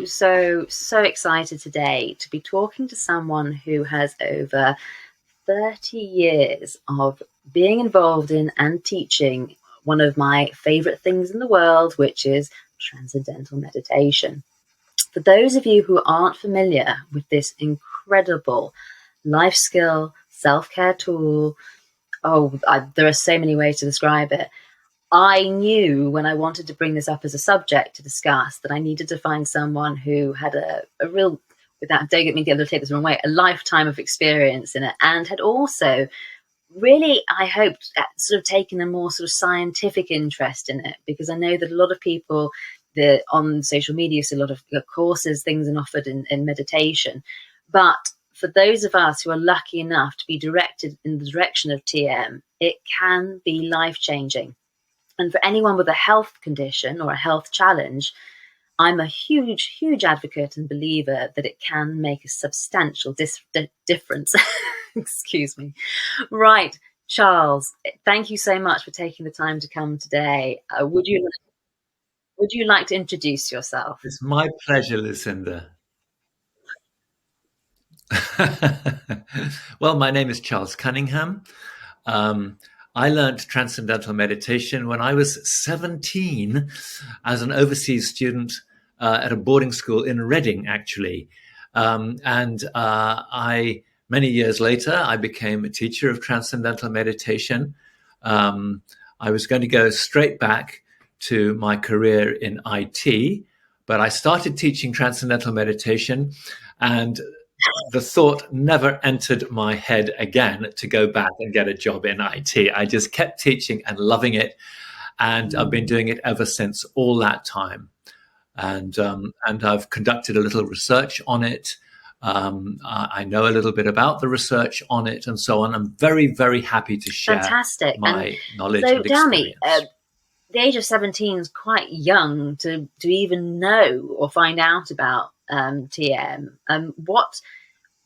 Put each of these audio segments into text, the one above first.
so excited today to be talking to someone who has over 30 years of being involved in and teaching one of my favorite things in the world, which is transcendental meditation. For those of you who aren't familiar with this incredible life skill, self-care tool, there are so many ways to describe it. I knew when I wanted to bring this up as a subject to discuss that I needed to find someone who had a real, without, don't get me the other take this the wrong way, a lifetime of experience in it, and had also really, I hoped, sort of taken a more sort of scientific interest in it, because I know that a lot of people on social media, so a lot of courses, things are offered in meditation. But for those of us who are lucky enough to be directed in the direction of TM, it can be life-changing. And for anyone with a health condition or a health challenge, I'm a huge, huge advocate and believer that it can make a substantial difference. Excuse me. Right, Charles, thank you so much for taking the time to come today. Would you like to introduce yourself? It's my pleasure, Lucinda. Well, my name is Charles Cunningham. I learned Transcendental Meditation when I was 17 as an overseas student at a boarding school in Reading, actually. Many years later, I became a teacher of Transcendental Meditation. I was going to go straight back to my career in IT, but I started teaching Transcendental Meditation, and the thought never entered my head again to go back and get a job in IT. I just kept teaching and loving it, and I've been doing it ever since, all that time. And I've conducted a little research on it. I know a little bit about the research on it and so on. I'm very, very happy to share my knowledge and experience. Tell me, the age of 17 is quite young to even know or find out about TM.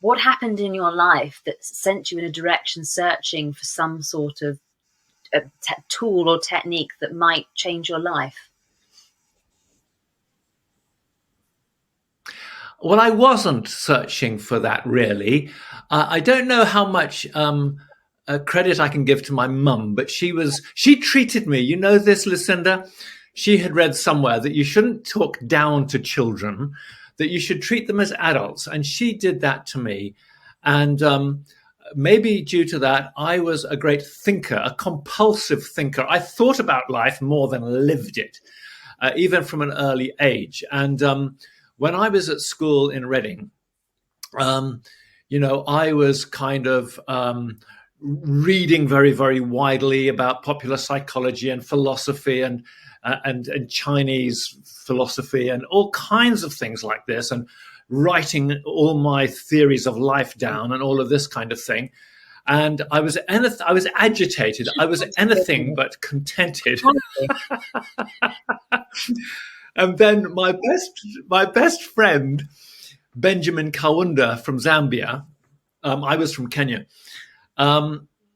What happened in your life that sent you in a direction searching for some sort of tool or technique that might change your life? Well, I wasn't searching for that, really. I don't know how much credit I can give to my mum, but she treated me, you know this, Lucinda? She had read somewhere that you shouldn't talk down to children, that you should treat them as adults. And she did that to me. And maybe due to that, I was a great thinker, a compulsive thinker. I thought about life more than lived it, even from an early age. And when I was at school in Reading, I was kind of reading very, very widely about popular psychology and philosophy and Chinese philosophy and all kinds of things like this, and writing all my theories of life down and all of this kind of thing. And I was agitated. I was anything but contented. And then my best friend, Benjamin Kaunda from Zambia, I was from Kenya.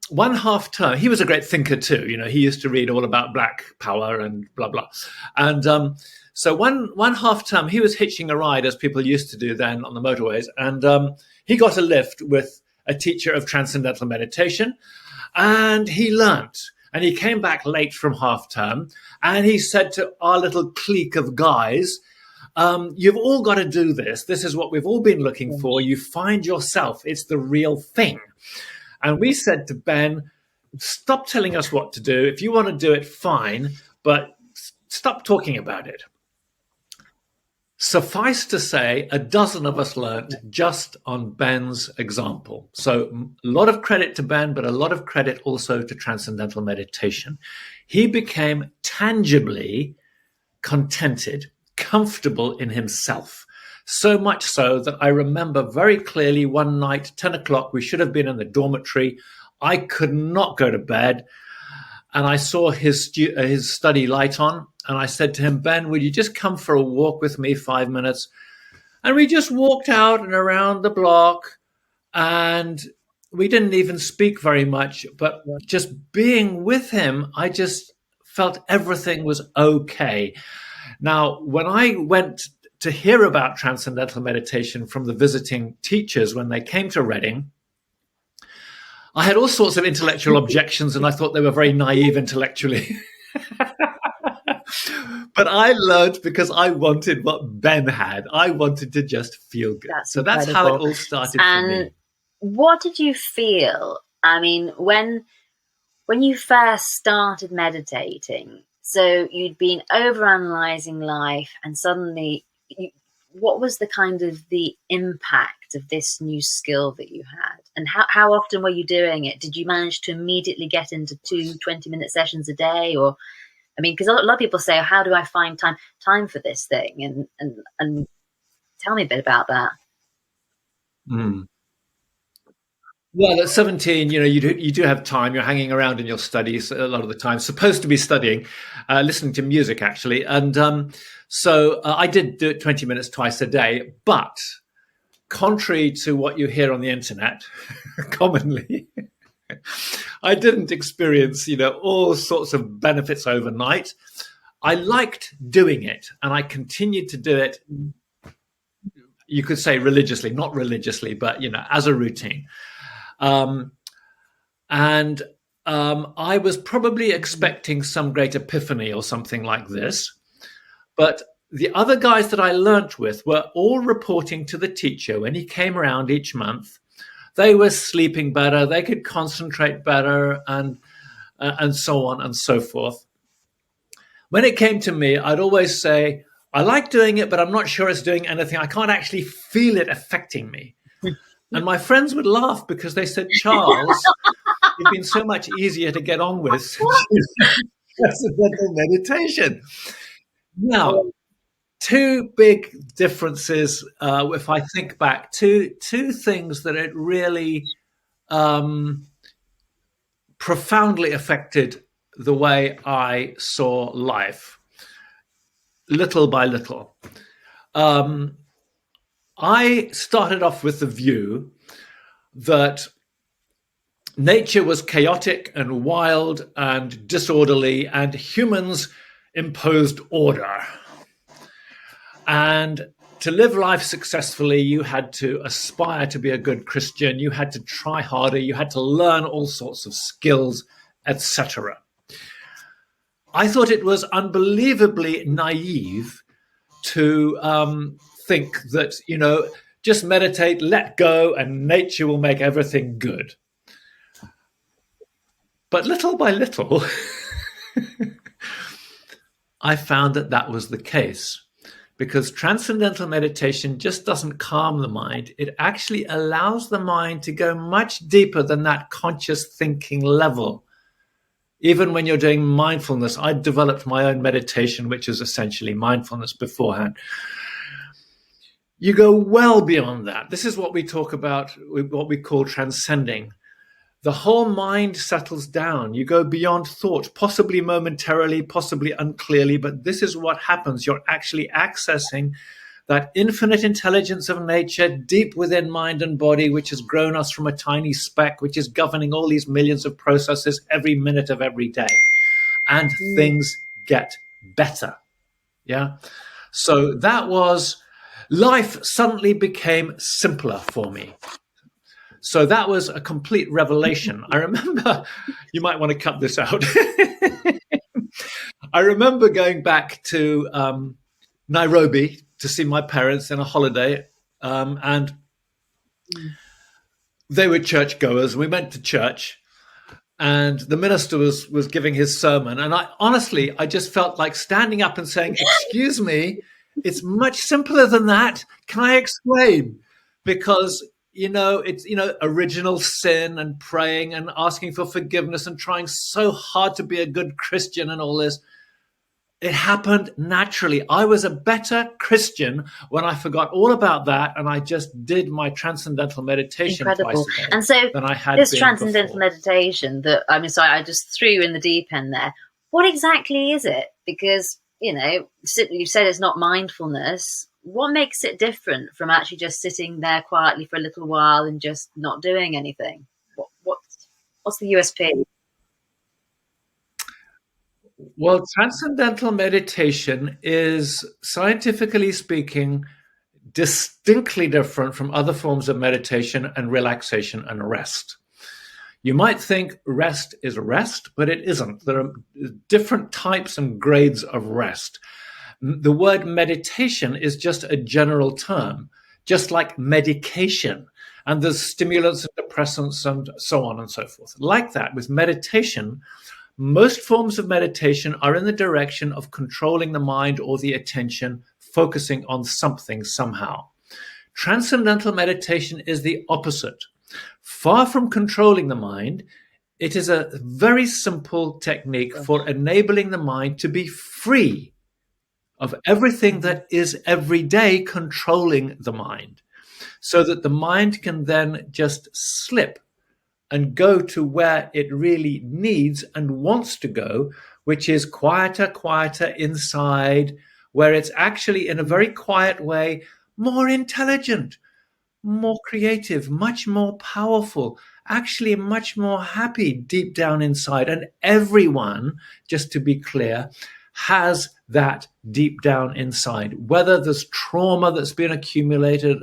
One half term, he was a great thinker too. He used to read all about black power and blah, blah. And so one half term, he was hitching a ride, as people used to do then on the motorways. And he got a lift with a teacher of Transcendental Meditation, and he learnt. And he came back late from half term, and he said to our little clique of guys, you've all got to do this. This is what we've all been looking for. You find yourself. It's the real thing. And we said to Ben, stop telling us what to do. If you want to do it, fine, but stop talking about it. Suffice to say, a dozen of us learnt just on Ben's example. So a lot of credit to Ben, but a lot of credit also to Transcendental Meditation. He became tangibly contented, comfortable in himself. So much so that I remember very clearly one night, 10 o'clock, we should have been in the dormitory. I could not go to bed. And I saw his study light on. And I said to him, Ben, would you just come for a walk with me 5 minutes? And we just walked out and around the block. And we didn't even speak very much. But just being with him, I just felt everything was okay. Now, when I went to hear about transcendental meditation from the visiting teachers when they came to Reading, I had all sorts of intellectual objections, and I thought they were very naive intellectually. But I learned because I wanted what Ben had. I wanted to just feel good. That's so incredible. That's how it all started for me. What did you feel? I mean, when you first started meditating, so you'd been overanalyzing life, and suddenly, what was the kind of the impact of this new skill that you had? And how often were you doing it? Did you manage to immediately get into 2 20-minute sessions a day? Or, I mean, because a lot of people say, oh, how do I find time for this thing? And tell me a bit about that. Well, at 17, you do have time. You're hanging around in your studies a lot of the time, supposed to be studying, listening to music, actually. And so I did do it 20 minutes twice a day. But contrary to what you hear on the internet commonly, I didn't experience, all sorts of benefits overnight. I liked doing it, and I continued to do it, you could say religiously, not religiously, but, as a routine. I was probably expecting some great epiphany or something like this. But the other guys that I learnt with were all reporting to the teacher when he came around each month. They were sleeping better, they could concentrate better, and so on and so forth. When it came to me, I'd always say, I like doing it, but I'm not sure it's doing anything. I can't actually feel it affecting me. And my friends would laugh because they said, Charles, you've been so much easier to get on with since transcendental meditation. Now, two big differences, if I think back, two things that it really profoundly affected the way I saw life, little by little. I started off with the view that nature was chaotic and wild and disorderly, and humans imposed order. And to live life successfully, you had to aspire to be a good Christian. You had to try harder. You had to learn all sorts of skills, etc. I thought it was unbelievably naive to think that, just meditate, let go, and nature will make everything good. But little by little, I found that was the case. Because transcendental meditation just doesn't calm the mind. It actually allows the mind to go much deeper than that conscious thinking level. Even when you're doing mindfulness, I developed my own meditation, which is essentially mindfulness beforehand. You go well beyond that. This is what we talk about, what we call transcending. The whole mind settles down. You go beyond thought, possibly momentarily, possibly unclearly, but this is what happens. You're actually accessing that infinite intelligence of nature deep within mind and body, which has grown us from a tiny speck, which is governing all these millions of processes every minute of every day. And things get better. Yeah. So that was, life suddenly became simpler for me. So that was a complete revelation. I remember, you might want to cut this out. I remember going back to Nairobi to see my parents in a holiday, and they were churchgoers. We went to church, and the minister was giving his sermon. And I just felt like standing up and saying, excuse me, it's much simpler than that. Can I explain? Because it's, original sin and praying and asking for forgiveness and trying so hard to be a good Christian and all this. It happened naturally. I was a better Christian when I forgot all about that and I just did my transcendental meditation twice a day. And so than I had this been transcendental before. meditation that, I just threw you in the deep end there. What exactly is it? Because, you said it's not mindfulness. What makes it different from actually just sitting there quietly for a little while and just not doing anything? What's the USP? Well, transcendental meditation is, scientifically speaking, distinctly different from other forms of meditation and relaxation and rest. You might think rest is rest, but it isn't. There are different types and grades of rest. The word meditation is just a general term, just like medication. And there's stimulants and depressants and so on and so forth. Like that, with meditation, most forms of meditation are in the direction of controlling the mind or the attention, focusing on something somehow. Transcendental meditation is the opposite. Far from controlling the mind, it is a very simple technique for enabling the mind to be free of everything that is every day controlling the mind, so that the mind can then just slip and go to where it really needs and wants to go, which is quieter, quieter inside, where it's actually in a very quiet way, more intelligent, more creative, much more powerful, actually much more happy deep down inside. And everyone, just to be clear, has that deep down inside. Whether there's trauma that's been accumulated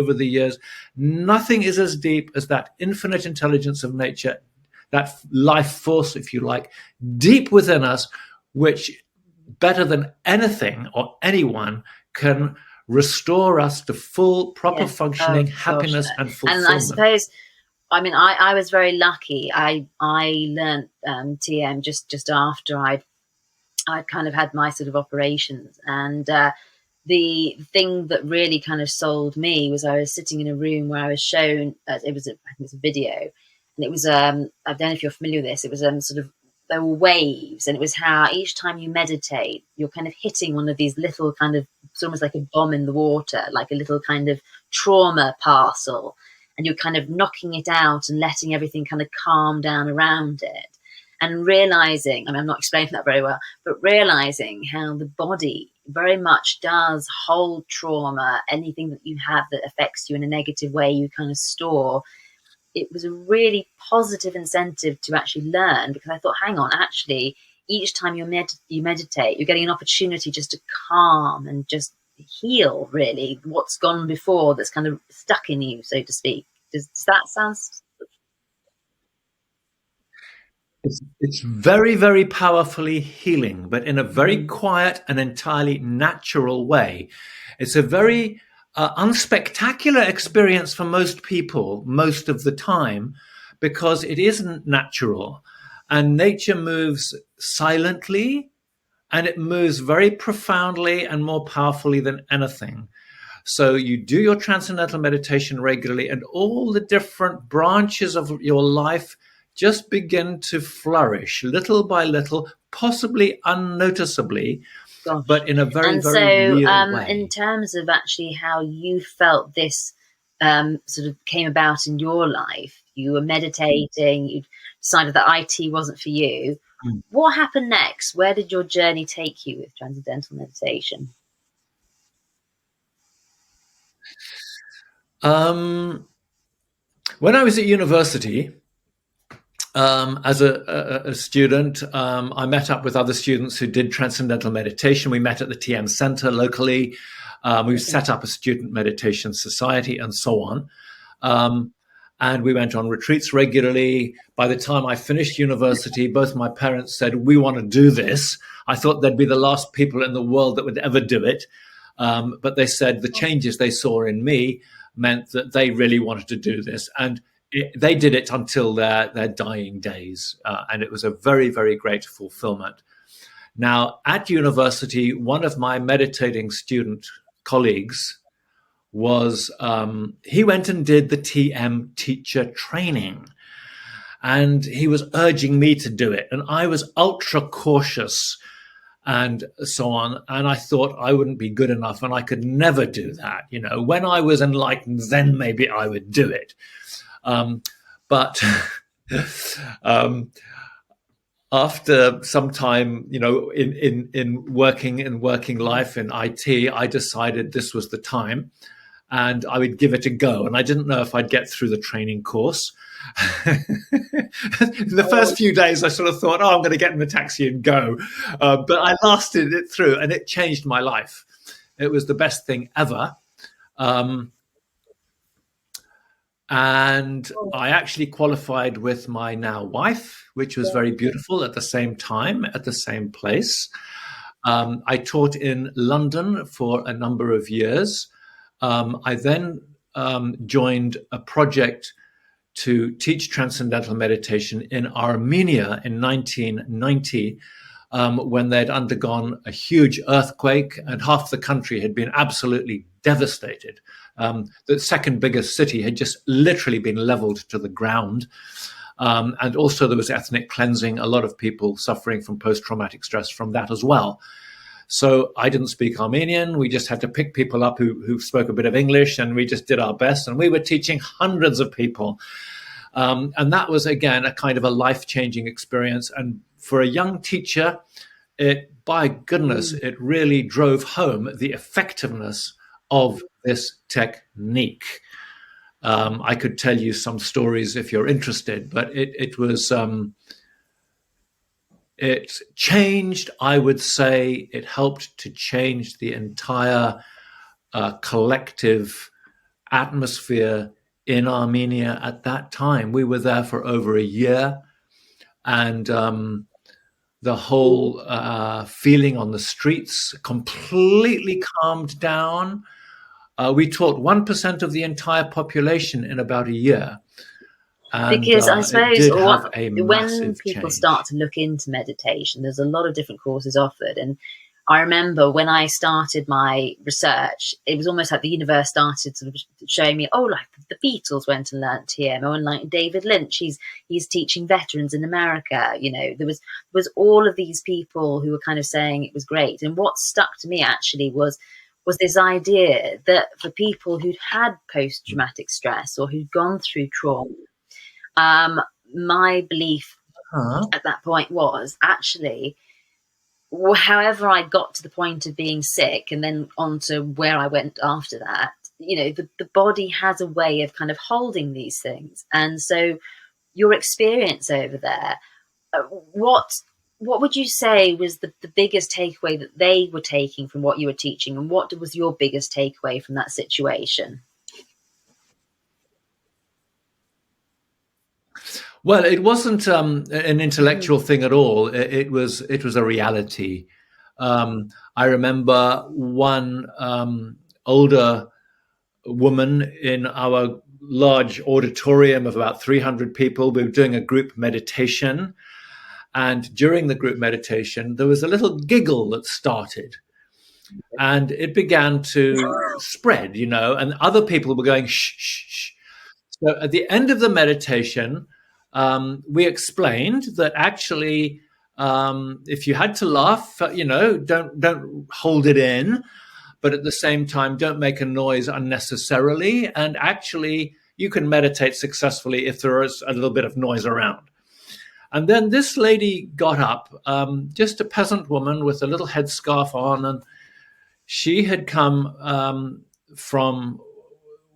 over the years, nothing is as deep as that infinite intelligence of nature, that life force, if you like, deep within us, which better than anything or anyone can restore us to full, proper functioning, happiness and fulfillment. And I suppose, I mean, I was very lucky. I learned TM just after I'd kind of had my sort of operations, and the thing that really kind of sold me was I was sitting in a room where I was shown, I think it was a video, and it was I don't know if you're familiar with this. It was sort of, there were waves, and it was how each time you meditate, you're kind of hitting one of these little kind of, it's almost like a bomb in the water, like a little kind of trauma parcel, and you're kind of knocking it out and letting everything kind of calm down around it. And realizing, I mean, I'm not explaining that very well, but realizing how the body very much does hold trauma, anything that you have that affects you in a negative way, you kind of store. It was a really positive incentive to actually learn, because I thought, hang on, actually, each time you meditate, you're getting an opportunity just to calm and just heal, really, what's gone before that's kind of stuck in you, so to speak. Does that sound... It's very, very powerfully healing, but in a very quiet and entirely natural way. It's a very unspectacular experience for most people most of the time, because it isn't natural. And nature moves silently, and it moves very profoundly and more powerfully than anything. So you do your transcendental meditation regularly, and all the different branches of your life just begin to flourish little by little, possibly unnoticeably, but in a very, very real way. In terms of actually how you felt this sort of came about in your life, you were meditating, you decided that IT wasn't for you. What happened next? Where did your journey take you with transcendental meditation? When I was at university, as a student, I met up with other students who did transcendental meditation. We met at the TM Center locally. We set up a student meditation society and so on. And we went on retreats regularly. By the time I finished university, both my parents said, we want to do this. I thought they'd be the last people in the world that would ever do it. But they said the changes they saw in me meant that they really wanted to do this. And they did it until their dying days. And it was a very, very great fulfillment. Now, at university, one of my meditating student colleagues was, he went and did the TM teacher training. And he was urging me to do it. And I was ultra cautious and so on. And I thought I wouldn't be good enough and I could never do that. You know, when I was enlightened, then maybe I would do it. But after some time, you know, in working life in IT, I decided this was the time. and I would give it a go. And I didn't know if I'd get through the training course. The first few days, I sort of thought, I'm going to get in the taxi and go. But I lasted it through, and it changed my life. It was the best thing ever. And I actually qualified with my now wife, which was very beautiful at the same time, at the same place. I taught in London for a number of years. I then joined a project to teach Transcendental Meditation in Armenia in 1990, when they'd undergone a huge earthquake and half the country had been absolutely devastated. The second biggest city had just literally been leveled to the ground. And also there was ethnic cleansing, a lot of people suffering from post-traumatic stress from that as well. So I didn't speak Armenian. We just had to pick people up who spoke a bit of English, and we just did our best. And we were teaching hundreds of people. And that was, again, a kind of a life-changing experience. And for a young teacher, by goodness, it really drove home the effectiveness of this technique. I could tell you some stories if you're interested, but it changed, I would say, it helped to change the entire collective atmosphere in Armenia at that time. We were there for over a year, and the whole feeling on the streets completely calmed down. We taught 1% of the entire population in about a year. And, because I suppose when people change. start to look into meditation, there's a lot of different courses offered. And I remember when I started my research, it was almost like the universe started sort of showing me, like the Beatles went and learnt TM, and like David Lynch, he's teaching veterans in America. There was all of these people who were kind of saying it was great. And what stuck to me actually was this idea that for people who'd had post-traumatic stress or who'd gone through trauma, my belief at that point was actually, however I got to the point of being sick and then on to where I went after that, the body has a way of kind of holding these things. And so your experience over there, what would you say was the biggest takeaway that they were taking from what you were teaching, and what was your biggest takeaway from that situation? Well, it wasn't an intellectual thing at all. It was a reality. I remember one older woman in our large auditorium of about 300 people. We were doing a group meditation, and during the group meditation, there was a little giggle that started, and it began to spread, and other people were going shh, shh, shh. So at the end of the meditation, we explained that actually, if you had to laugh, don't hold it in, but at the same time, don't make a noise unnecessarily. And actually, you can meditate successfully if there is a little bit of noise around. And then this lady got up, just a peasant woman with a little headscarf on, and she had come from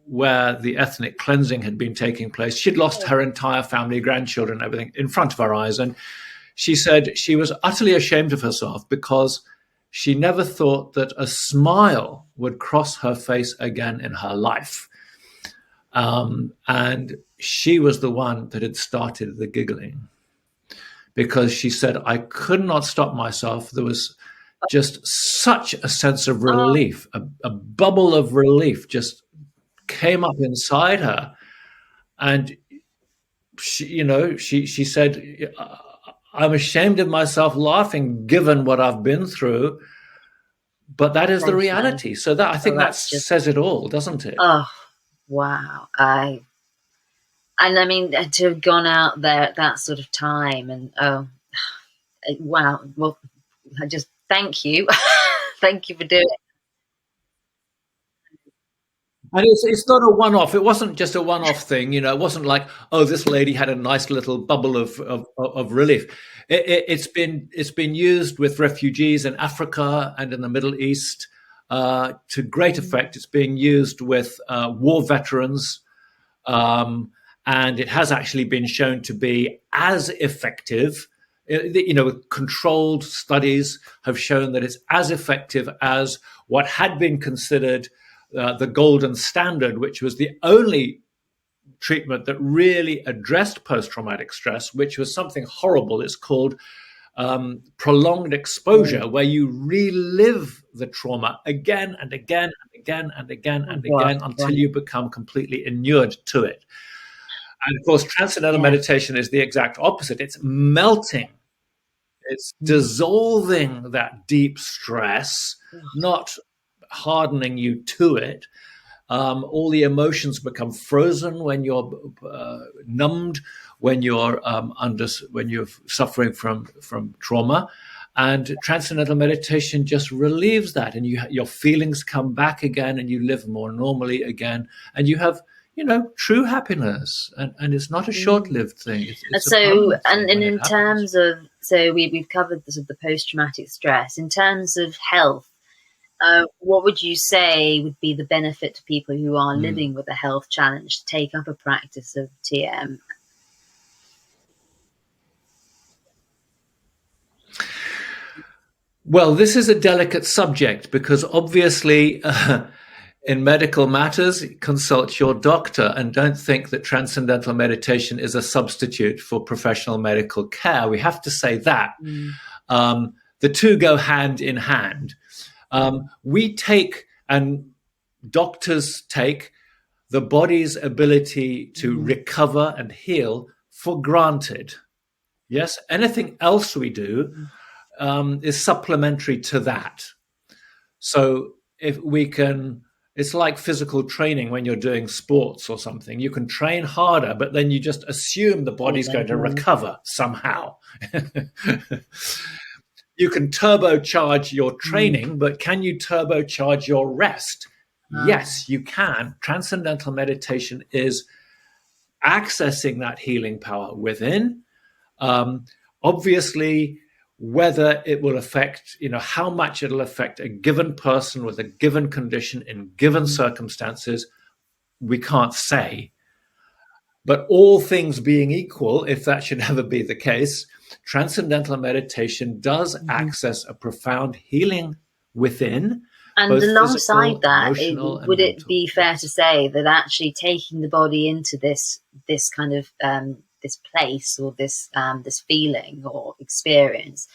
where the ethnic cleansing had been taking place. She'd lost her entire family, grandchildren, everything in front of her eyes. And she said she was utterly ashamed of herself because she never thought that a smile would cross her face again in her life. And she was the one that had started the giggling, because she said, I could not stop myself. There was just such a sense of relief, a bubble of relief just came up inside her. And she said, I'm ashamed of myself laughing given what I've been through, but that is the reality. So that, I think that says it all, doesn't it? Oh, wow. And I mean, to have gone out there at that sort of time, and wow. Well, I just thank you. Thank you for doing it. And it's not a one-off. It wasn't just a one-off thing. It wasn't like, this lady had a nice little bubble of relief. It's been used with refugees in Africa and in the Middle East. to great effect. It's being used with war veterans, and it has actually been shown to be as effective. Controlled studies have shown that it's as effective as what had been considered the golden standard, which was the only treatment that really addressed post-traumatic stress, which was something horrible. It's called prolonged exposure, where you relive the trauma again and again and again and again and again until you become completely inured to it. And of course, Transcendental Meditation is the exact opposite. It's melting. It's dissolving that deep stress, not hardening you to it. All the emotions become frozen when you're numbed, when you're suffering from trauma, and Transcendental Meditation just relieves that, and your feelings come back again, and you live more normally again, and you have true happiness, and it's not a short-lived thing. It's in terms of, we've covered the post-traumatic stress. In terms of health, what would you say would be the benefit to people who are living with a health challenge to take up a practice of TM? Well, this is a delicate subject because obviously in medical matters, consult your doctor, and don't think that Transcendental Meditation is a substitute for professional medical care. We have to say that. The two go hand in hand. We take, and doctors take, the body's ability to recover and heal for granted. Yes, anything else we do is supplementary to that. So if we can, it's like physical training when you're doing sports or something. You can train harder, but then you just assume the body's going to recover somehow. You can turbocharge your training, but can you turbocharge your rest? Yes, you can. Transcendental Meditation is accessing that healing power within. Obviously, whether it will affect, how much it'll affect a given person with a given condition in given circumstances, we can't say. But all things being equal, if that should ever be the case, Transcendental Meditation does access a profound healing within. And alongside that, would it be fair to say that actually taking the body into this kind of this place or this feeling or experience,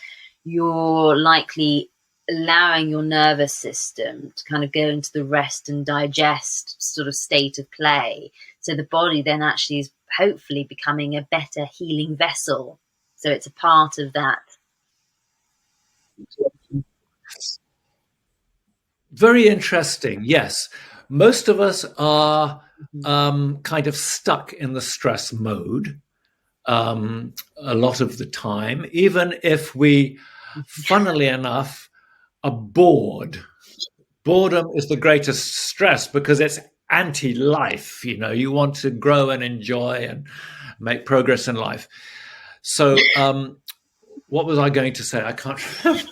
you're likely allowing your nervous system to kind of go into the rest and digest sort of state of play. So the body then actually is hopefully becoming a better healing vessel. So it's a part of that. Very interesting. Yes. Most of us are kind of stuck in the stress mode a lot of the time, even if we, funnily enough, are bored. Boredom is the greatest stress because it's anti-life. You want to grow and enjoy and make progress in life. So what was I going to say? I can't remember.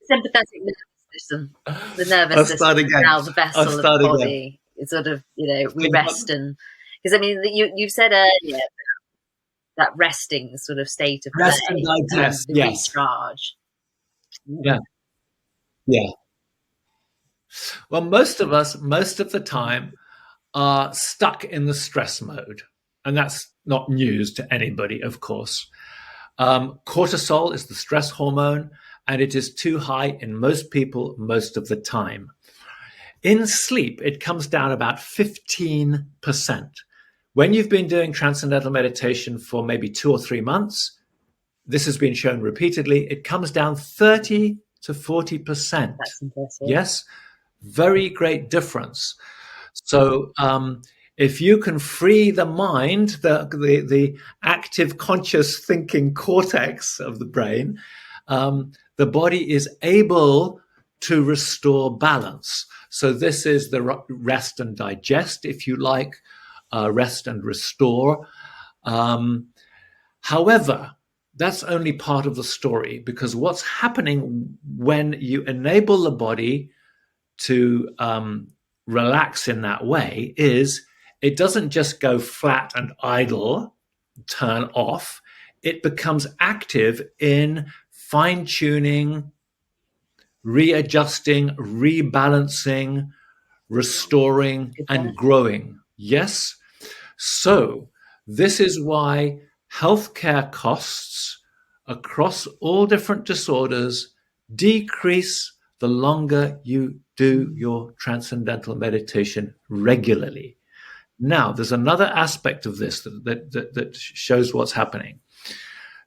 Sympathetic nervous system. The nervous system is now the vessel of the body. It's sort of, we rest, and because you said earlier that resting sort of state of rest play, and digest, yes. Recharge. Yeah. Well, most of us, most of the time, are stuck in the stress mode, and that's not news to anybody, of course. Cortisol is the stress hormone, and it is too high in most people most of the time. In sleep, it comes down about 15%. When you've been doing Transcendental Meditation for maybe 2 or 3 months, this has been shown repeatedly, it comes down 30 to 40%. That's impressive. Yes, very great difference. So if you can free the mind, the active conscious thinking cortex of the brain, the body is able to restore balance. So this is the rest and digest, if you like, rest and restore. However, that's only part of the story, because what's happening when you enable the body to relax in that way is it doesn't just go flat and idle, turn off. It becomes active in fine-tuning, readjusting, rebalancing, restoring, and growing. Yes? So this is why healthcare costs across all different disorders decrease the longer you do your transcendental meditation regularly. Now, there's another aspect of this that shows what's happening.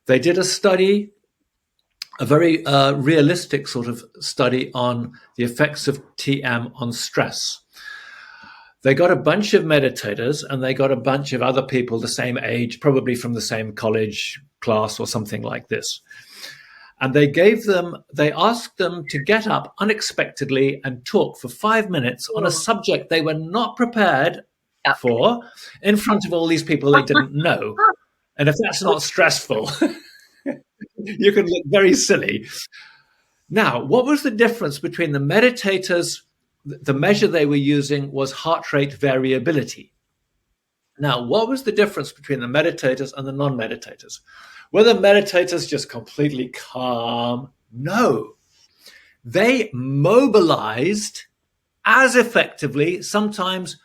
They did a study, a very realistic sort of study on the effects of TM on stress. They got a bunch of meditators and they got a bunch of other people the same age, probably from the same college class or something like this. And they asked them to get up unexpectedly and talk for 5 minutes on a subject they were not prepared for in front of all these people they didn't know. And if that's not stressful, you can look very silly. Now, what was the difference between the meditators? The measure they were using was heart rate variability. Now, what was the difference between the meditators and the non-meditators? Were the meditators just completely calm? No. They mobilized as effectively, sometimes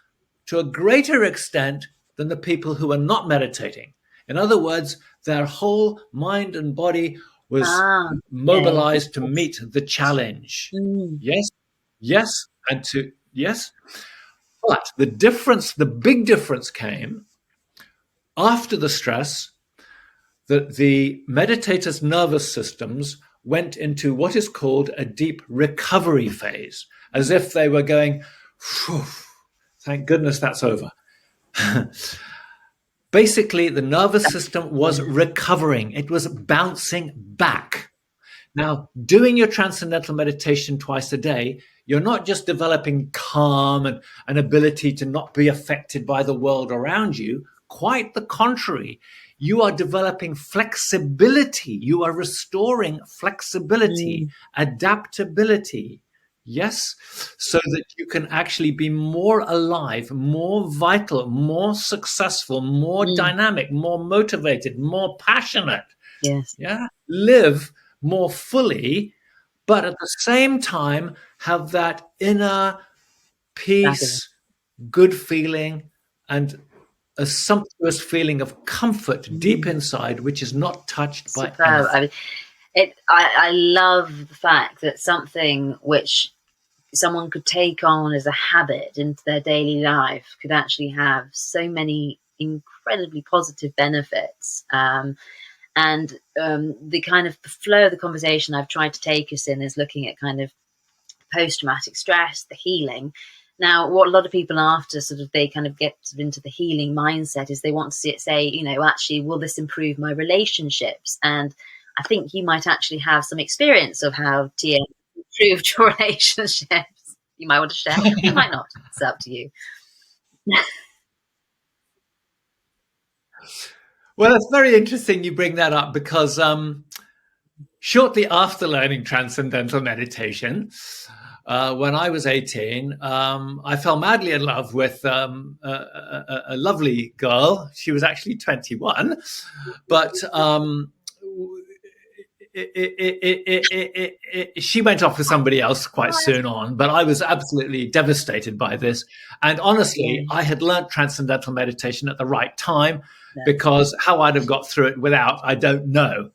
to a greater extent, than the people who were not meditating. In other words, their whole mind and body was mobilized to meet the challenge. Yes, yes, yes. But the big difference came after the stress, that the meditators' nervous systems went into what is called a deep recovery phase, as if they were going, thank goodness that's over. Basically, the nervous system was recovering. It was bouncing back. Now, doing your transcendental meditation twice a day, you're not just developing calm and an ability to not be affected by the world around you. Quite the contrary. You are developing flexibility. You are restoring flexibility, adaptability. Yes, so that you can actually be more alive, more vital, more successful, more dynamic, more motivated, more passionate. Yes. Yeah, live more fully, but at the same time have that inner peace, good feeling, and a sumptuous feeling of comfort deep inside, which is not touched by anything. I mean, I love the fact that something which someone could take on as a habit into their daily life could actually have so many incredibly positive benefits. And the kind of the flow of the conversation I've tried to take us in is looking at kind of post-traumatic stress, the healing. Now, what a lot of people after sort of they kind of get into the healing mindset is they want to see it say, you know, actually, will this improve my relationships? And I think you might actually have some experience of how TM improved your relationships. You might want to share. You might not. It's up to you. Well, it's very interesting you bring that up because shortly after learning transcendental meditation, when I was 18, I fell madly in love with a lovely girl. She was actually 21, but she went off with somebody else quite soon on, but I was absolutely devastated by this. And honestly, I had learned transcendental meditation at the right time, because how I'd have got through it without, I don't know.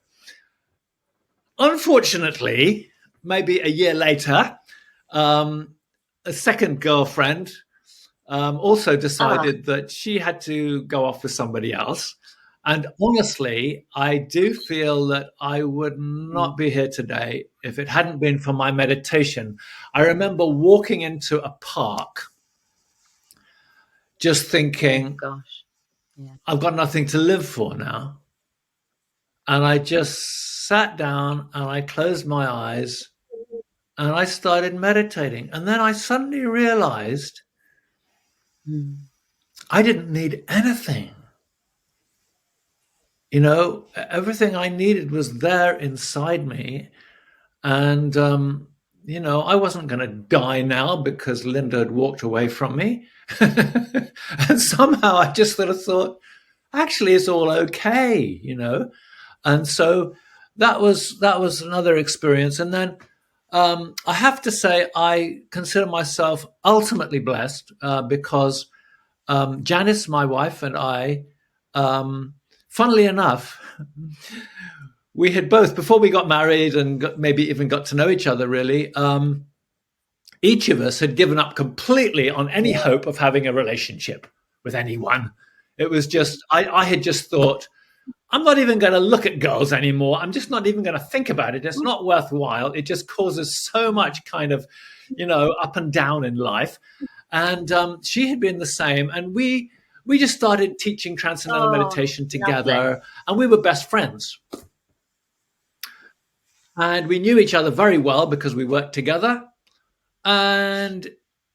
Unfortunately, maybe a year later, a second girlfriend also decided that she had to go off with somebody else. And honestly, I do feel that I would not be here today if it hadn't been for my meditation. I remember walking into a park just thinking, I've got nothing to live for now. And I just sat down and I closed my eyes and I started meditating. And then I suddenly realized I didn't need anything. You know, everything I needed was there inside me. And I wasn't going to die now because Linda had walked away from me. And somehow I just sort of thought, actually, it's all okay. And so that was another experience. And then I have to say, I consider myself ultimately blessed because Janice, my wife, and I, funnily enough, we had both, before we got married and maybe even got to know each other really, each of us had given up completely on any hope of having a relationship with anyone. It was just, I had just thought, I'm not even going to look at girls anymore. I'm just not even going to think about it. It's not worthwhile. It just causes so much kind of, up and down in life. And she had been the same. And we just started teaching Transcendental Meditation together. Lovely. And we were best friends. And we knew each other very well because we worked together. And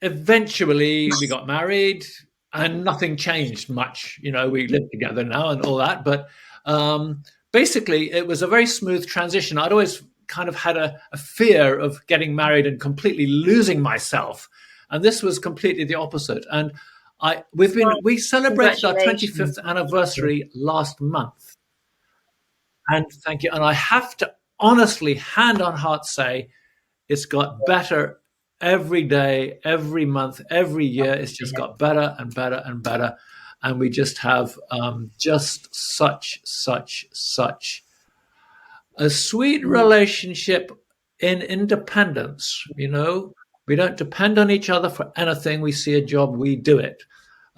eventually we got married and nothing changed much. We live together now and all that. But basically, it was a very smooth transition. I'd always kind of had a fear of getting married and completely losing myself. And this was completely the opposite. And we celebrated our 25th anniversary last month. And thank you. And I have to honestly, hand on heart, say it's got better every day, every month, every year. It's just got better and better and better. And we just have just such a sweet relationship in independence. We don't depend on each other for anything. We see a job, we do it.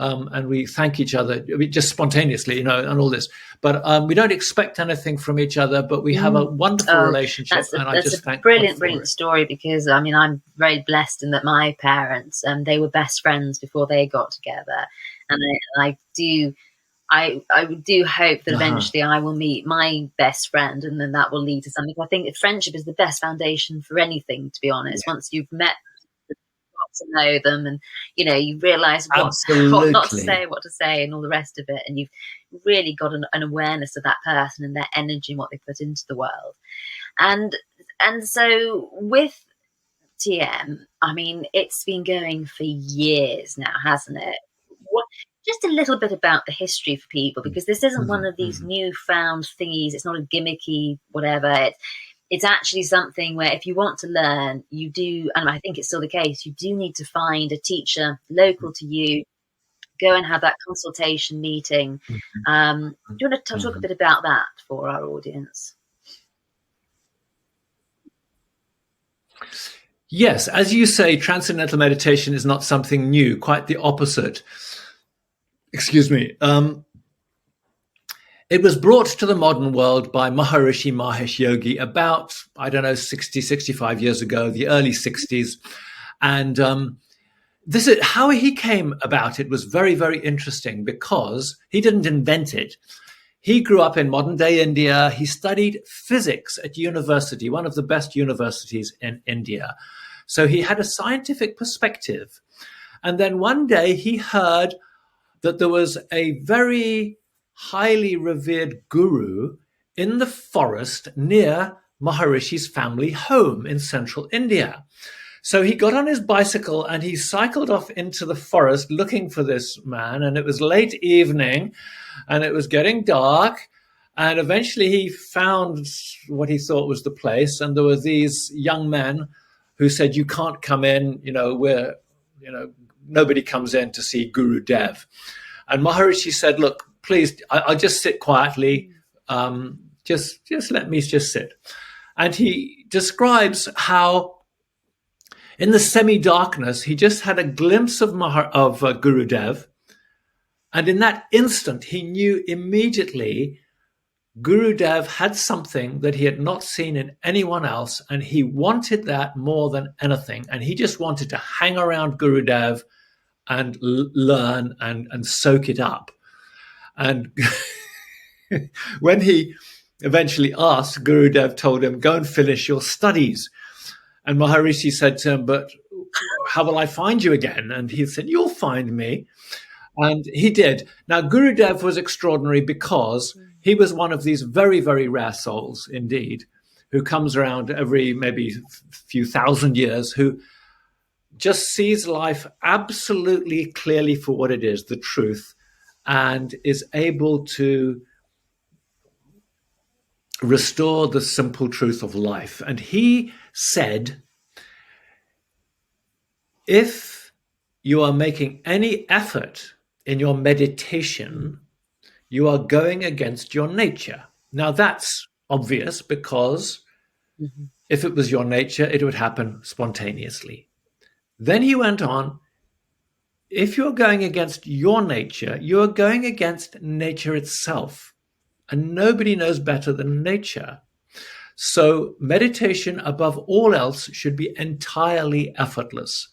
And we thank each other just spontaneously, and all this. But we don't expect anything from each other, but we have a wonderful relationship. I just thank God for it. Brilliant story, because I'm very blessed in that my parents, they were best friends before they got together. And I do hope that eventually I will meet my best friend, and then that will lead to something. I think friendship is the best foundation for anything, to be honest. Yeah. Once you've met, to know them, and you realize what not to say, what to say, and all the rest of it, and you've really got an awareness of that person and their energy and what they put into the world. And so with TM, it's been going for years now, hasn't it? Just a little bit about the history for people, because this isn't one of these newfound thingies. It's not a gimmicky whatever. It's actually something where if you want to learn, you do, and I think it's still the case, you do need to find a teacher local to you, go and have that consultation meeting. Do you want to talk a bit about that for our audience? Yes, as you say, Transcendental Meditation is not something new, quite the opposite. Excuse me. It was brought to the modern world by Maharishi Mahesh Yogi about, 60, 65 years ago, the early 60s. And this is how he came about it was very, very interesting, because he didn't invent it. He grew up in modern day India. He studied physics at university, one of the best universities in India. So he had a scientific perspective. And then one day he heard that there was a very highly revered guru in the forest near Maharishi's family home in central India. So he got on his bicycle and he cycled off into the forest looking for this man. And it was late evening and it was getting dark. And eventually he found what he thought was the place. And there were these young men who said, "You can't come in, nobody comes in to see Guru Dev." And Maharishi said, "Look, please, I'll just sit quietly. Just let me just sit." And he describes how in the semi-darkness, he just had a glimpse of Guru Dev. And in that instant, he knew immediately Guru Dev had something that he had not seen in anyone else. And he wanted that more than anything. And he just wanted to hang around Guru Dev and learn and soak it up. And when he eventually asked, Guru Dev told him, "Go and finish your studies." And Maharishi said to him, "But how will I find you again?" And he said, "You'll find me." And he did. Now, Guru Dev was extraordinary because he was one of these very, very rare souls indeed, who comes around every maybe few thousand years, who just sees life absolutely clearly for what it is, the truth, and is able to restore the simple truth of life. And he said, if you are making any effort in your meditation, you are going against your nature. Now, that's obvious, because if it was your nature, it would happen spontaneously. Then he went on, if you're going against your nature, you are going against nature itself. And nobody knows better than nature. So meditation, above all else, should be entirely effortless.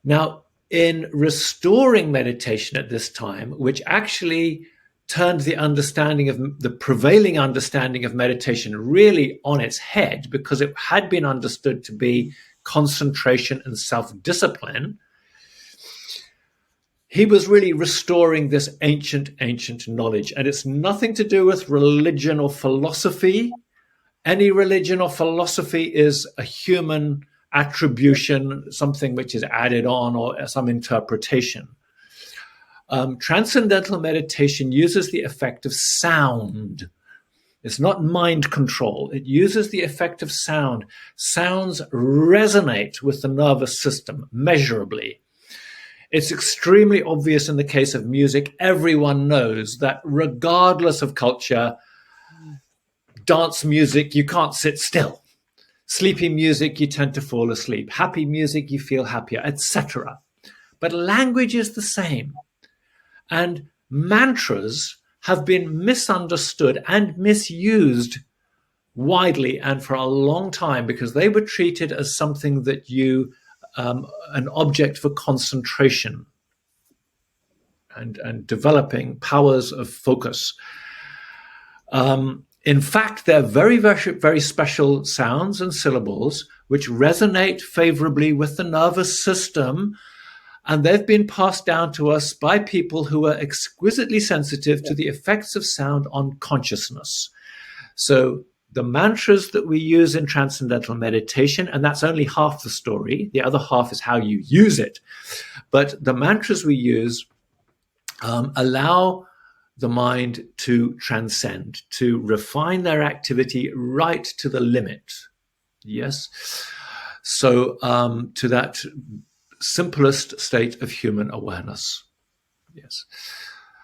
Now, in restoring meditation at this time, which actually turned the understanding of the prevailing understanding of meditation really on its head, because it had been understood to be concentration and self-discipline, he was really restoring this ancient knowledge. And it's nothing to do with religion or philosophy. Any religion or philosophy is a human attribution, something which is added on, or some interpretation. Transcendental meditation uses the effect of sound. It's not mind control. It uses the effect of sound. Sounds resonate with the nervous system measurably. It's extremely obvious in the case of music. Everyone knows that regardless of culture, dance music, you can't sit still. Sleepy music, you tend to fall asleep. Happy music, you feel happier, etc. But language is the same. And mantras have been misunderstood and misused widely and for a long time, because they were treated as something that an object for concentration and developing powers of focus. In fact, they're very, very, very special sounds and syllables which resonate favorably with the nervous system, and they've been passed down to us by people who are exquisitely sensitive to the effects of sound on consciousness. So the mantras that we use in transcendental meditation, and that's only half the story, the other half is how you use it. But the mantras we use allow the mind to transcend, to refine their activity right to the limit. Yes. So to that simplest state of human awareness. Yes.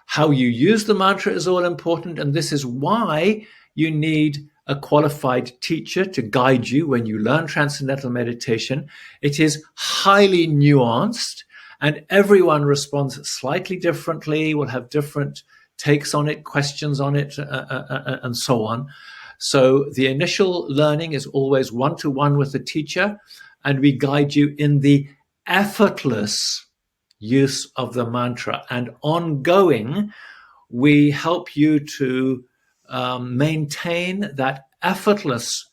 How you use the mantra is all important, and this is why you need a qualified teacher to guide you when you learn transcendental meditation. It is highly nuanced, and everyone responds slightly differently, will have different takes on it, questions on it, and so on. So the initial learning is always one-to-one with the teacher, and we guide you in the effortless use of the mantra. And ongoing, we help you to maintain that effortless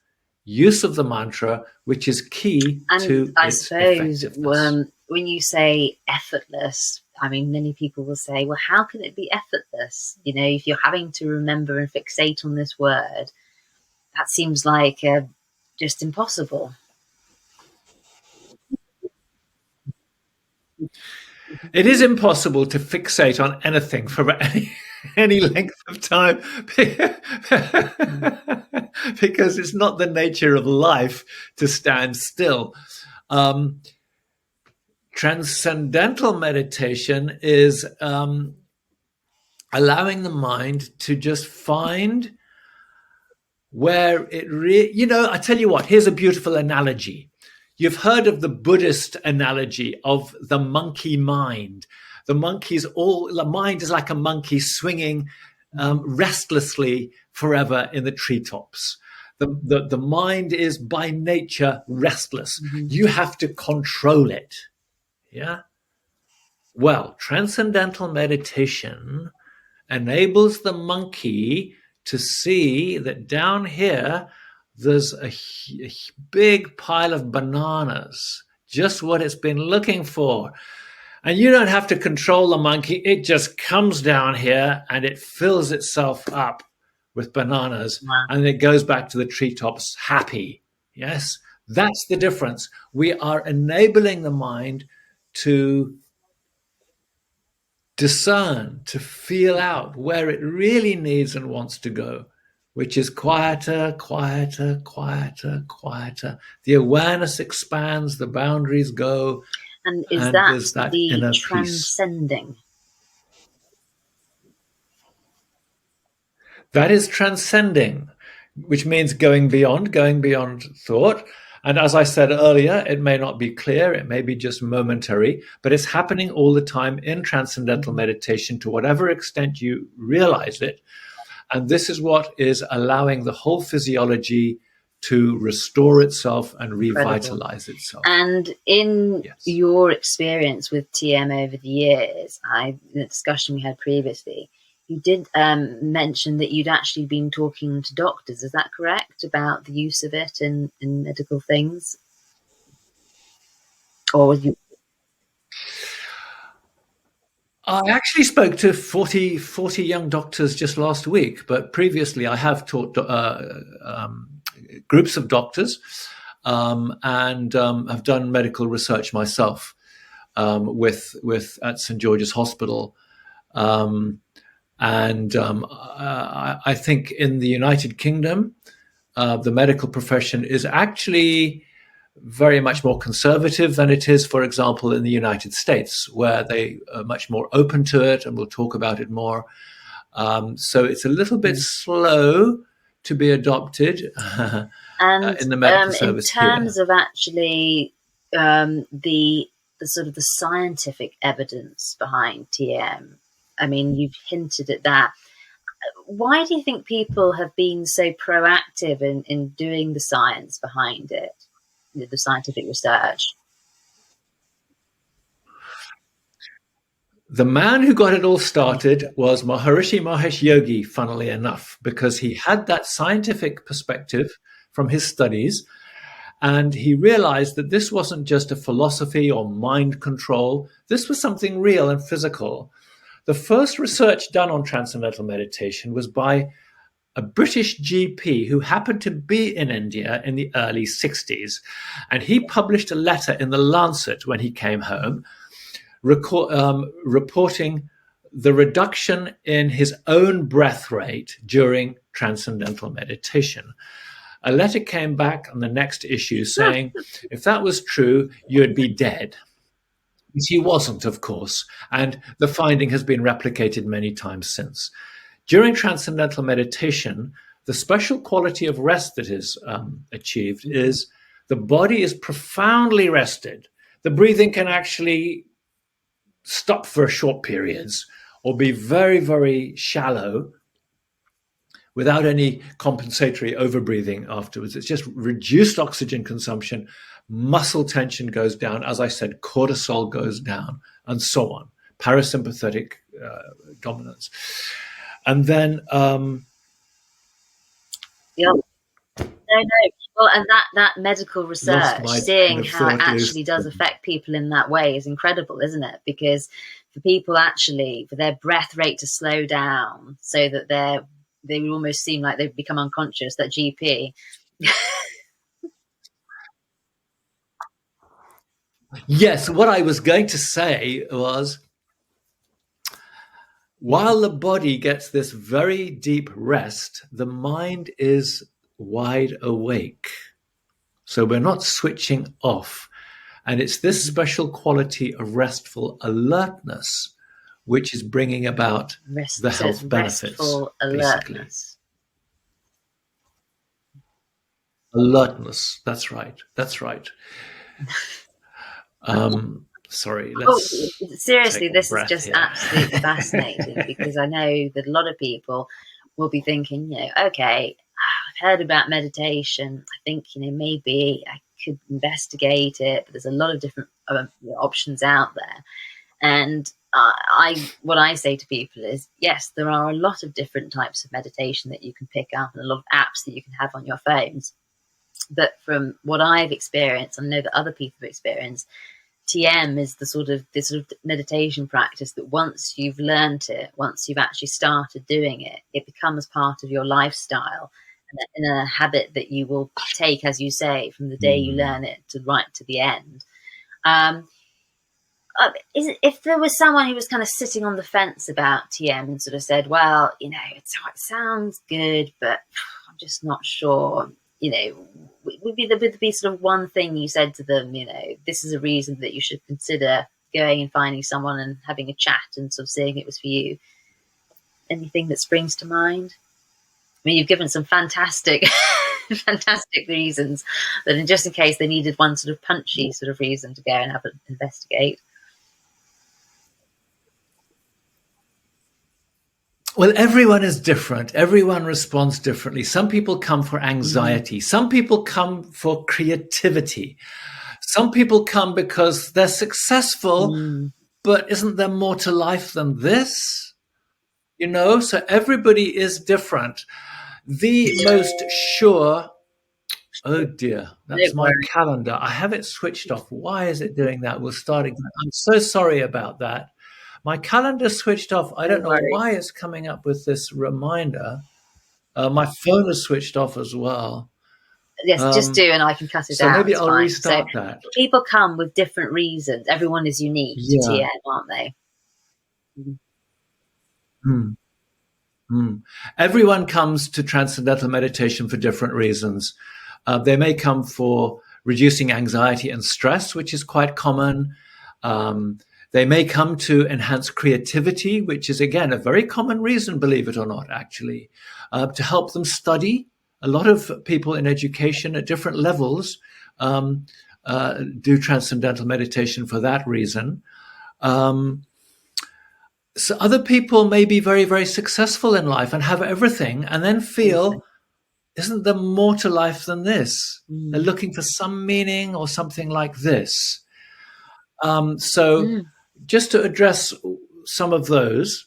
use of the mantra, which is key to its effectiveness. When you say effortless, I mean, many people will say, well, how can it be effortless? You know, if you're having to remember and fixate on this word, that seems like just impossible. It is impossible to fixate on anything for any length of time because it's not the nature of life to stand still. Transcendental meditation is allowing the mind to just find where it I tell you what, here's a beautiful analogy. You've heard of the Buddhist analogy of the monkey mind. The mind is like a monkey swinging restlessly forever in the treetops. The mind is by nature restless. Mm-hmm. You have to control it. Yeah. Well, transcendental meditation enables the monkey to see that down here there's a big pile of bananas, just what it's been looking for. And you don't have to control the monkey. It just comes down here and it fills itself up with bananas, Wow. and it goes back to the treetops happy. Yes, that's the difference. We are enabling the mind to discern, to feel out where it really needs and wants to go, which is quieter, quieter, quieter, quieter. The awareness expands, the boundaries go, And is and that there's that the inner peace. transcending? That is transcending, which means going beyond thought. And as I said earlier, it may not be clear, it may be just momentary, but it's happening all the time in transcendental meditation to whatever extent you realize it. And this is what is allowing the whole physiology to restore itself and Incredible. revitalize itself. And in Yes. your experience with TM over the years, in the discussion we had previously, you did mention that you'd actually been talking to doctors. Is that correct, about the use of it in medical things? Or was you? I actually spoke to 40 young doctors just last week, but previously I have taught groups of doctors and have done medical research myself with at St George's Hospital. I think in the United Kingdom, the medical profession is actually very much more conservative than it is, for example, in the United States, where they are much more open to it, and we'll talk about it more. So it's a little bit slow to be adopted And in the medical in service terms here. of actually the sort of the scientific evidence behind TM, I mean, you've hinted at that. Why do you think people have been so proactive in doing the science behind it, the scientific research? The man who got it all started was Maharishi Mahesh Yogi, funnily enough, because he had that scientific perspective from his studies. And he realized that this wasn't just a philosophy or mind control. This was something real and physical. The first research done on transcendental meditation was by a British GP who happened to be in India in the early 60s. And he published a letter in the Lancet when he came home, reporting the reduction in his own breath rate during transcendental meditation. A letter came back on the next issue saying, if that was true, you'd be dead. Which he wasn't, of course, and the finding has been replicated many times since. During transcendental meditation, the special quality of rest that is achieved is the body is profoundly rested. The breathing can actually stop for short periods or be very, very shallow without any compensatory overbreathing afterwards. It's just reduced oxygen consumption, muscle tension goes down, as I said, cortisol goes down, and so on, parasympathetic dominance. And then Yeah. No, no. Well, and that medical lost research, my train seeing of how it thought is actually does affect people in that way is incredible, isn't it? Because for people actually, for their breath rate to slow down so that they almost seem like they've become unconscious, that GP. yes, what I was going to say was while the body gets this very deep rest, the mind is wide awake. So we're not switching off. And it's this special quality of restful alertness which is bringing about the So it's health benefits, restful basically. alertness. Alertness. That's right. That's right. Sorry, Oh, let's seriously, take a this is breath just here. absolutely fascinating because I know that a lot of people will be thinking, okay, I've heard about meditation. I think, maybe I could investigate it, but there's a lot of different options out there. And what I say to people is, yes, there are a lot of different types of meditation that you can pick up and a lot of apps that you can have on your phones. But from what I've experienced, and I know that other people have experienced, TM is this sort of meditation practice that once you've learnt it, once you've actually started doing it, it becomes part of your lifestyle and a habit that you will take, as you say, from the day you learn it to right to the end. If there was someone who was kind of sitting on the fence about TM and sort of said, well, it sounds good, but I'm just not sure, would be sort of one thing you said to them, this is a reason that you should consider going and finding someone and having a chat and sort of seeing it was for you. Anything that springs to mind? I mean, you've given some fantastic reasons, but just in case they needed one sort of punchy sort of reason to go and have an investigate. Well, everyone is different. Everyone responds differently. Some people come for anxiety. Some people come for creativity. Some people come because they're successful, but isn't there more to life than this? So everybody is different. The most sure, oh dear, that's my calendar. I have it switched off. Why is it doing that? We'll start again. I'm so sorry about that. My calendar switched off. I don't know why it's coming up with this reminder. My phone is switched off as well. Yes, just do, and I can cut it out. So maybe I'll restart that. People come with different reasons. Everyone is unique to TM, aren't they? Everyone comes to Transcendental Meditation for different reasons. They may come for reducing anxiety and stress, which is quite common. They may come to enhance creativity, which is, again, a very common reason, believe it or not, actually, to help them study. A lot of people in education at different levels do transcendental meditation for that reason. So other people may be very, very successful in life and have everything and then feel, isn't there more to life than this? They're looking for some meaning or something like this. Just to address some of those,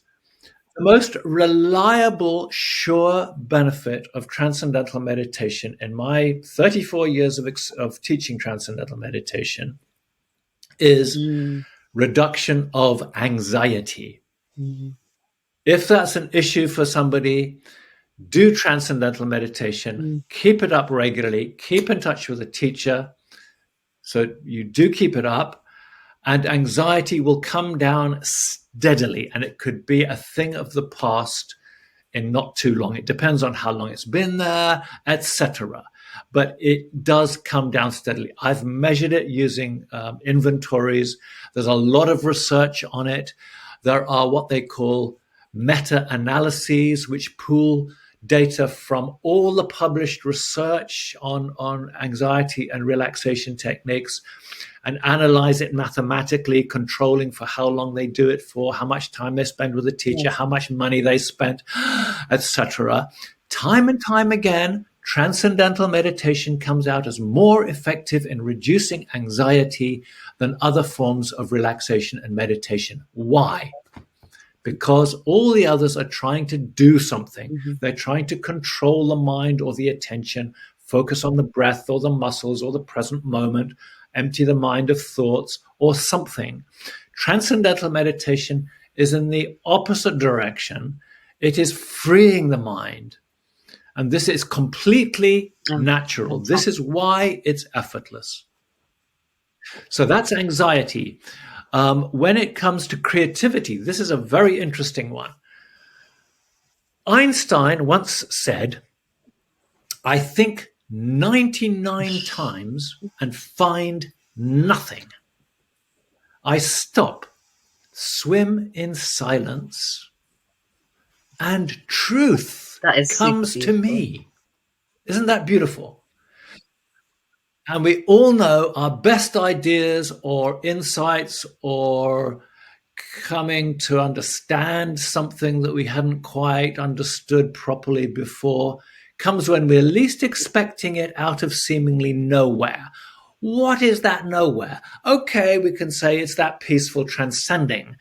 the most reliable, sure benefit of transcendental meditation in my 34 years of teaching transcendental meditation is reduction of anxiety. If that's an issue for somebody, do transcendental meditation, keep it up regularly, keep in touch with a teacher. So you do keep it up. And anxiety will come down steadily, and it could be a thing of the past in not too long. It depends on how long it's been there, etc. But it does come down steadily. I've measured it using inventories. There's a lot of research on it. There are what they call meta-analyses, which pool data from all the published research on anxiety and relaxation techniques and analyze it mathematically, controlling for how long they do it for, how much time they spend with the teacher, how much money they spent, etc. Time and time again, transcendental meditation comes out as more effective in reducing anxiety than other forms of relaxation and meditation. Why? Because all the others are trying to do something. They're trying to control the mind or the attention, focus on the breath or the muscles or the present moment, empty the mind of thoughts or something. Transcendental meditation is in the opposite direction. It is freeing the mind. And this is completely natural. This is why it's effortless. So that's anxiety. When it comes to creativity, this is a very interesting one. Einstein once said, I think 99 times and find nothing. I stop, swim in silence, and truth comes to me. Isn't that beautiful? And we all know our best ideas or insights or coming to understand something that we hadn't quite understood properly before comes when we're least expecting it out of seemingly nowhere. What is that nowhere? Okay, we can say it's that peaceful transcending.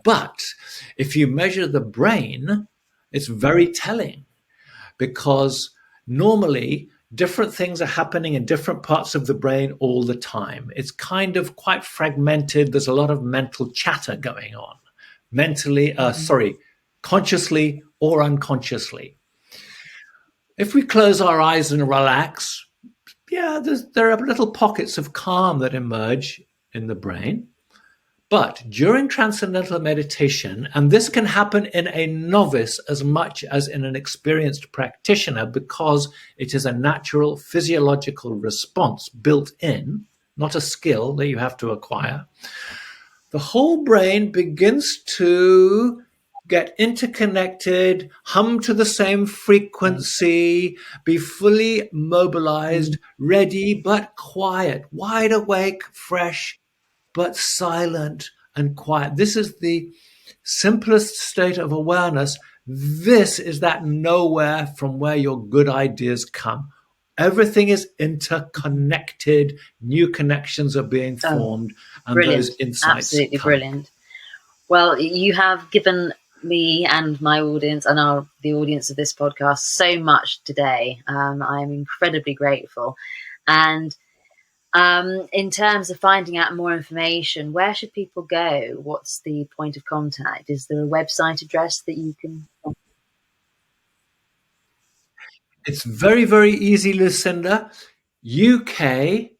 But if you measure the brain, it's very telling, because normally different things are happening in different parts of the brain all the time. It's kind of quite fragmented. There's a lot of mental chatter going on, consciously or unconsciously. If we close our eyes and relax, there are little pockets of calm that emerge in the brain. But during transcendental meditation, and this can happen in a novice as much as in an experienced practitioner, because it is a natural physiological response built in, not a skill that you have to acquire, the whole brain begins to get interconnected, hum to the same frequency, be fully mobilized, ready but quiet, wide awake, fresh, but silent and quiet. This is the simplest state of awareness. This is that nowhere from where your good ideas come. Everything is interconnected. New connections are being formed, and brilliant. those insights Absolutely come. brilliant. Well, you have given me and my audience and the audience of this podcast so much today. I'm incredibly grateful. And in terms of finding out more information, where should people go? What's the point of contact? Is there a website address that you can? It's very, very easy, Lucinda. uk.tm.org.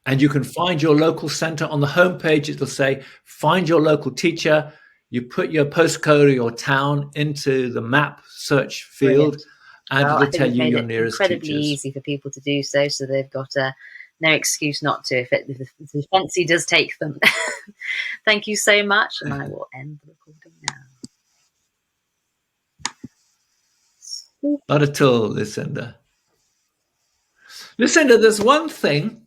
And you can find your local center on the homepage. It'll say, find your local teacher. You put your postcode or your town into the map search field. Brilliant. And Well, it'll tell you your nearest incredibly teachers. easy for people to do so they've got no excuse not to if the fancy does take them. Thank you so much, and I will end the recording now. Not at all, Lucinda. Lucinda, there's one thing